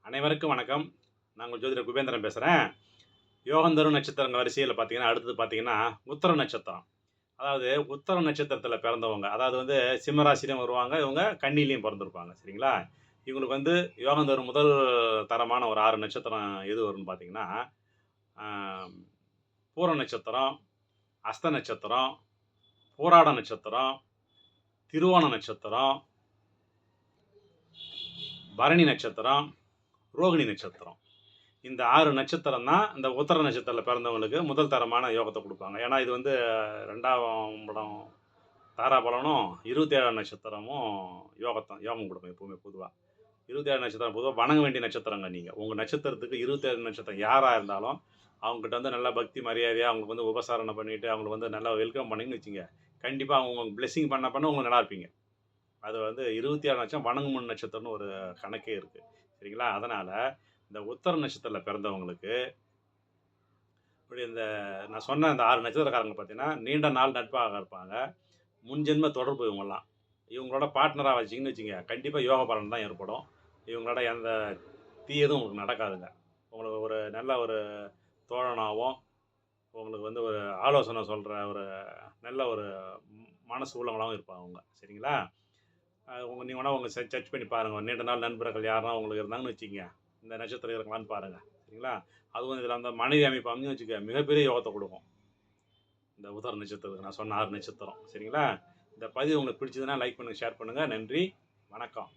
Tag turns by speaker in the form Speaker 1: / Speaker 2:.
Speaker 1: அனைவருக்கும் வணக்கம். நான் உங்கள் ஜோதிடர் குபேந்திரன் பேசுகிறேன். யோகந்தரும் நட்சத்திரங்கள் வரிசையில் பார்த்தீங்கன்னா, அடுத்தது பார்த்தீங்கன்னா, உத்தர நட்சத்திரம். அதாவது உத்தர நட்சத்திரத்தில பிறந்தவங்க. அதாவது வந்து சிம்ம ராசியிலும் வருவாங்க. இவங்க கன்னியிலயும் பொறந்திருப்பாங்க. சரிங்களா? இவங்களுக்கு வந்து யோகந்தரும் முதல் தரமான ஒரு 6 நட்சத்திரம் எது வரும்னு பார்த்தீங்கன்னா, ஆ பூர நட்சத்திரம், அஸ்த நட்சத்திரம், பூராட நட்சத்திரம், திருவோண நட்சத்திரம், பரணி நட்சத்திரம், ரோகிணி நட்சத்திரம். இந்த 6 நட்சத்திரம் தான் இந்த உத்தர நட்சத்திரத்தில் பிறந்தவங்களுக்கு முதல் தரமான யோகத்தை கொடுப்பாங்க. ஏன்னா இது வந்து 2ஆம் படம் தாராபலனும் 27ஆம் நட்சத்திரமும் யோகம் கொடுக்கும் எப்பவுமே பொதுவாக. 27 நட்சத்திரம் பொதுவாக வணங்க வேண்டிய நட்சத்திரங்க நீங்கள். உங்கள் நட்சத்திரத்துக்கு 27 நட்சத்திரம் யாராக இருந்தாலும் அவங்ககிட்ட வந்து நல்லா பக்தி மரியாதையாக அவங்களுக்கு வந்து உபசாரணை பண்ணிவிட்டு அவங்களுக்கு வந்து நல்லா வெல்கம் பண்ணிங்கன்னு வச்சுங்க. கண்டிப்பாக அவங்க உங்களுக்கு பிளெஸிங் பண்ண உங்களுக்கு நல்லா இருப்பீங்க. அது வந்து 26 நட்சத்திரம் வணங்கும் நட்சத்திரம்னு ஒரு கணக்கே இருக்குது. சரிங்களா? அதனால் இந்த உத்தர நட்சத்திரத்தில் பிறந்தவங்களுக்கு இப்படி இந்த நான் சொன்ன இந்த 6 நட்சத்திரக்காரங்க பார்த்தீங்கன்னா, நீண்ட நாள் நட்பாக இருப்பாங்க. முன்ஜென்ம தொடர்பு இவங்கலாம். இவங்களோட பார்ட்னரா வச்சிங்கன்னு வச்சுக்கங்க, கண்டிப்பா யோக பலன் தான் ஏற்படும். இவங்களோட எந்த தீயதும் உங்களுக்கு நடக்காதுங்க. உங்களுக்கு ஒரு நல்ல ஒரு தோழனாவும், உங்களுக்கு வந்து ஒரு ஆலோசனை சொல்ற ஒரு நல்ல ஒரு மனசு உள்ளவங்களாவும் இருப்பாங்க அவங்க. சரிங்களா? நீங்க வேணா உங்க சர்ச் பண்ணி பாருங்க. நீண்ட நாள் நண்பர்கள் யாருனா உங்களுக்கு இருந்தாங்கன்னு வச்சுக்கங்க, இந்த நட்சத்திரம் இருக்கலான்னு பாருங்க. சரிங்களா? அதுவும் இதில் அந்த மனைவி அமைப்பு அமைஞ்சு வச்சுக்க மிகப்பெரிய யோகத்தை கொடுக்கும். இந்த உதர நட்சத்திரத்துக்கு நான் சொன்ன 6 நட்சத்திரம். சரிங்களா? இந்த பதிவு உங்களுக்கு பிடிச்சதுன்னா லைக் பண்ணுங்கள், ஷேர் பண்ணுங்கள். நன்றி, வணக்கம்.